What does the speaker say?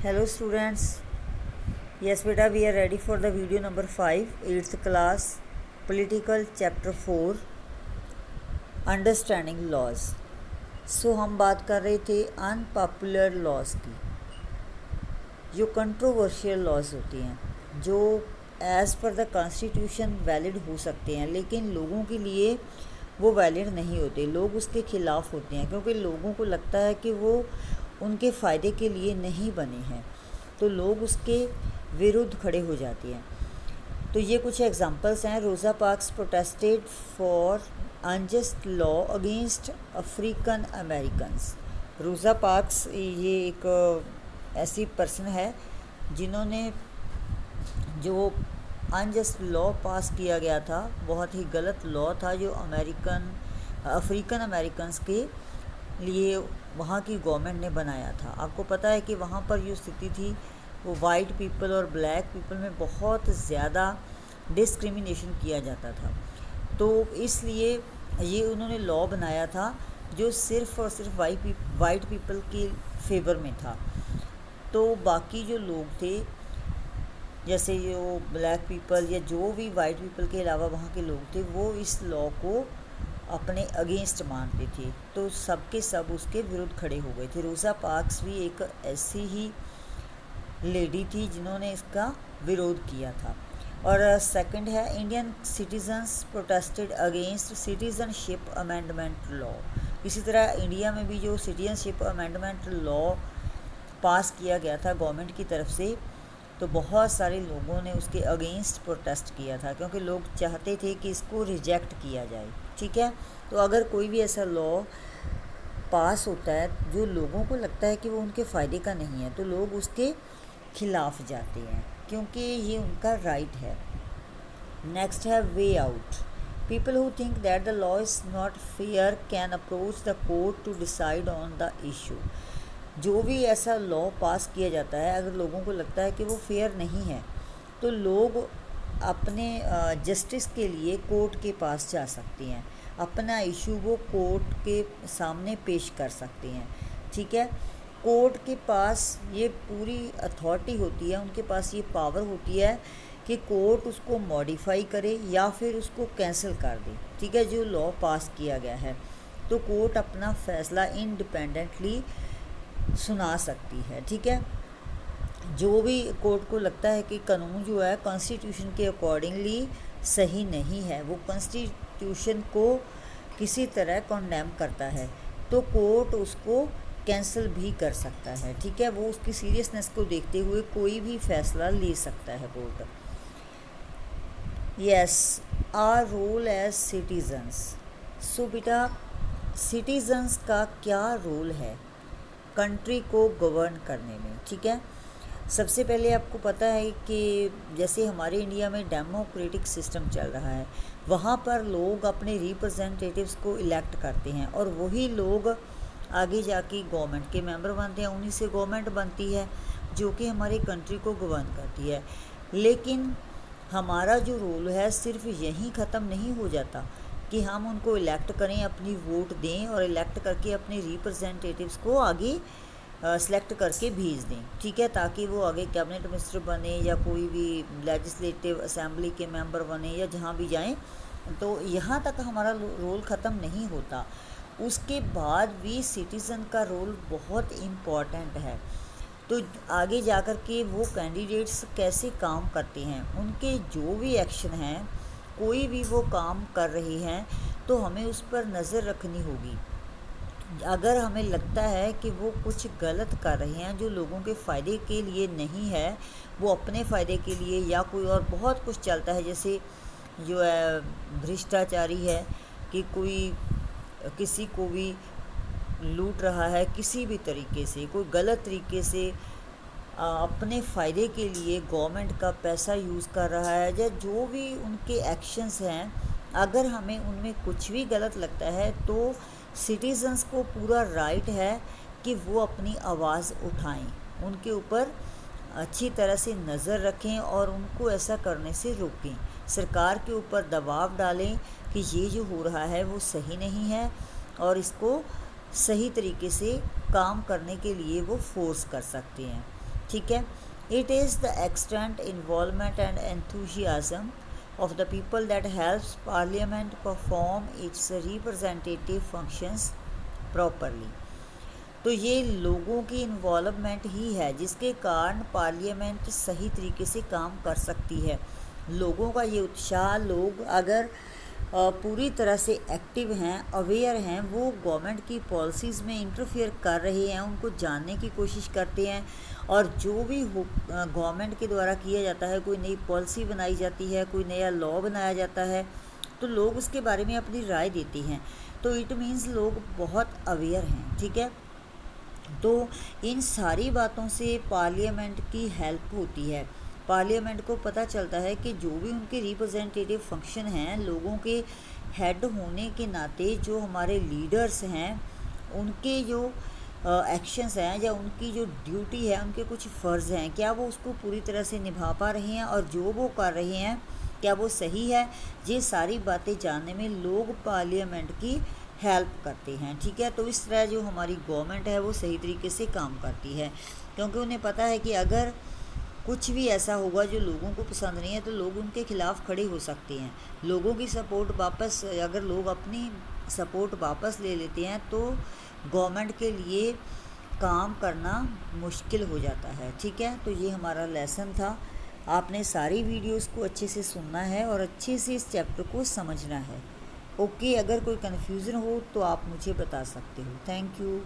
Hello students. Yes beta, we are ready for the video number 5, 8th class, political chapter 4, understanding laws. So हम बात कर रहे थे unpopular laws की, जो कंट्रोवर्शियल लॉज होती हैं, जो as per the constitution valid हो सकते हैं, लेकिन लोगों के लिए वो वैलिड नहीं होते। लोग उसके ख़िलाफ़ होते हैं क्योंकि लोगों को लगता है कि वो उनके फ़ायदे के लिए नहीं बने हैं, तो लोग उसके विरुद्ध खड़े हो जाते हैं। तो ये कुछ एग्जांपल्स हैं। Rosa Parks protested for unjust law against African Americans. Rosa Parks ये एक ऐसी पर्सन है जिन्होंने जो अनजस्ट लॉ पास किया गया था, बहुत ही गलत लॉ था जो अफ्रीकन अमेरिकन्स के लिए वहाँ की गवर्नमेंट ने बनाया था। आपको पता है कि वहाँ पर जो स्थिति थी वो वाइट पीपल और ब्लैक पीपल में बहुत ज़्यादा डिस्क्रिमिनेशन किया जाता था, तो इसलिए ये उन्होंने लॉ बनाया था जो सिर्फ़ और सिर्फ वाइट पीपल के फेवर में था। तो बाकी जो लोग थे, जैसे जो ब्लैक पीपल या जो भी वाइट पीपल के अलावा वहाँ के लोग थे, वो इस लॉ को अपने अगेंस्ट मानते थे, तो सब के सब उसके विरुद्ध खड़े हो गए थे। रोज़ा पार्क्स भी एक ऐसी ही लेडी थी जिन्होंने इसका विरोध किया था। और सेकंड है Indian citizens protested against citizenship amendment law. इसी तरह इंडिया में भी जो सिटीजनशिप अमेंडमेंट लॉ पास किया गया था गवर्नमेंट की तरफ से, तो बहुत सारे लोगों ने उसके अगेंस्ट प्रोटेस्ट किया था क्योंकि लोग चाहते थे कि इसको रिजेक्ट किया जाए। ठीक है, तो अगर कोई भी ऐसा लॉ पास होता है जो लोगों को लगता है कि वो उनके फ़ायदे का नहीं है, तो लोग उसके खिलाफ़ जाते हैं क्योंकि ये उनका राइट है। नेक्स्ट है way out. People who think that the law is not fair can approach the court to decide on the issue. जो भी ऐसा लॉ पास किया जाता है, अगर लोगों को लगता है कि वो फेयर नहीं है, तो लोग अपने जस्टिस के लिए कोर्ट के पास जा सकते हैं, अपना इशू वो कोर्ट के सामने पेश कर सकते हैं। ठीक है, कोर्ट के पास ये पूरी अथॉरिटी होती है, उनके पास ये पावर होती है कि कोर्ट उसको मॉडिफाई करे या फिर उसको कैंसिल कर दे। ठीक है, जो लॉ पास किया गया है, तो कोर्ट अपना फ़ैसला इंडिपेंडेंटली सुना सकती है। ठीक है, जो भी कोर्ट को लगता है कि कानून जो है कॉन्स्टिट्यूशन के अकॉर्डिंगली सही नहीं है, वो कॉन्स्टिट्यूशन को किसी तरह कॉन्डेम करता है, तो कोर्ट उसको कैंसिल भी कर सकता है। ठीक है, वो उसकी सीरियसनेस को देखते हुए कोई भी फैसला ले सकता है court. Yes, our role as citizens. So बेटा, सिटीजन्स का क्या रोल है कंट्री को गवर्न करने में? ठीक है, सबसे पहले आपको पता है कि जैसे हमारे इंडिया में डेमोक्रेटिक सिस्टम चल रहा है, वहाँ पर लोग अपने रिप्रेजेंटेटिव्स को इलेक्ट करते हैं और वही लोग आगे जाके गवर्नमेंट के मेंबर बनते हैं, उन्हीं से गवर्नमेंट बनती है जो कि हमारी कंट्री को गवर्न करती है। लेकिन हमारा जो रोल है सिर्फ यहीं ख़त्म नहीं हो जाता कि हम उनको इलेक्ट करें, अपनी वोट दें और इलेक्ट करके अपने रिप्रेजेंटेटिव्स को आगे सेलेक्ट करके भेज दें। ठीक है, ताकि वो आगे कैबिनेट मिनिस्टर बने या कोई भी लेजिस्लेटिव असेंबली के मेंबर बने या जहाँ भी जाएं, तो यहाँ तक हमारा रोल ख़त्म नहीं होता। उसके बाद भी सिटीज़न का रोल बहुत इम्पॉर्टेंट है। तो आगे जाकर के वो कैंडिडेट्स कैसे काम करते हैं, उनके जो भी एक्शन हैं, कोई भी वो काम कर रहे हैं, तो हमें उस पर नज़र रखनी होगी। अगर हमें लगता है कि वो कुछ गलत कर रहे हैं जो लोगों के फ़ायदे के लिए नहीं है, वो अपने फ़ायदे के लिए या कोई और बहुत कुछ चलता है, जैसे जो है भ्रष्टाचारी है कि कोई किसी को भी लूट रहा है किसी भी तरीके से, कोई गलत तरीके से अपने फ़ायदे के लिए गवर्नमेंट का पैसा यूज़ कर रहा है, या जो भी उनके एक्शंस हैं, अगर हमें उनमें कुछ भी गलत लगता है, तो सिटीजन्स को पूरा राइट है कि वो अपनी आवाज़ उठाएं, उनके ऊपर अच्छी तरह से नज़र रखें और उनको ऐसा करने से रोकें। सरकार के ऊपर दबाव डालें कि ये जो हो रहा है वो सही नहीं है और इसको सही तरीके से काम करने के लिए वो फोर्स कर सकते हैं। ठीक है। It is the extent involvement and enthusiasm of the people that helps parliament perform its representative functions properly। तो ये लोगों की इन्वॉल्वमेंट ही है जिसके कारण पार्लियामेंट सही तरीके से काम कर सकती है। लोगों का ये उत्साह, लोग अगर पूरी तरह से एक्टिव हैं, अवेयर हैं, वो गवर्नमेंट की पॉलिसीज़ में इंटरफेयर कर रहे हैं, उनको जानने की कोशिश करते हैं, और जो भी गवर्नमेंट के द्वारा किया जाता है, कोई नई पॉलिसी बनाई जाती है, कोई नया लॉ बनाया जाता है, तो लोग उसके बारे में अपनी राय देते हैं। तो इट मीन्स लोग बहुत अवेयर हैं, ठीक है। तो इन सारी बातों से पार्लियामेंट की हेल्प होती है। पार्लियामेंट को पता चलता है कि जो भी उनके रिप्रेजेंटेटिव फंक्शन हैं, लोगों के हेड होने के नाते जो हमारे लीडर्स हैं, उनके जो एक्शंस हैं या उनकी जो ड्यूटी है, उनके कुछ फ़र्ज़ हैं, क्या वो उसको पूरी तरह से निभा पा रहे हैं, और जो वो कर रहे हैं क्या वो सही है। ये सारी बातें जानने में लोग पार्लियामेंट की हेल्प करते हैं, ठीक है। तो इस तरह जो हमारी गवर्नमेंट है वो सही तरीके से काम करती है, क्योंकि उन्हें पता है कि अगर कुछ भी ऐसा होगा जो लोगों को पसंद नहीं है तो लोग उनके खिलाफ़ खड़े हो सकते हैं। लोगों की सपोर्ट वापस, अगर लोग अपनी सपोर्ट वापस ले लेते हैं तो गवर्नमेंट के लिए काम करना मुश्किल हो जाता है, ठीक है। तो ये हमारा लेसन था। आपने सारी वीडियोस को अच्छे से सुनना है और अच्छे से इस चैप्टर को समझना है। ओके, अगर कोई कन्फ्यूज़न हो तो आप मुझे बता सकते हो। Thank you.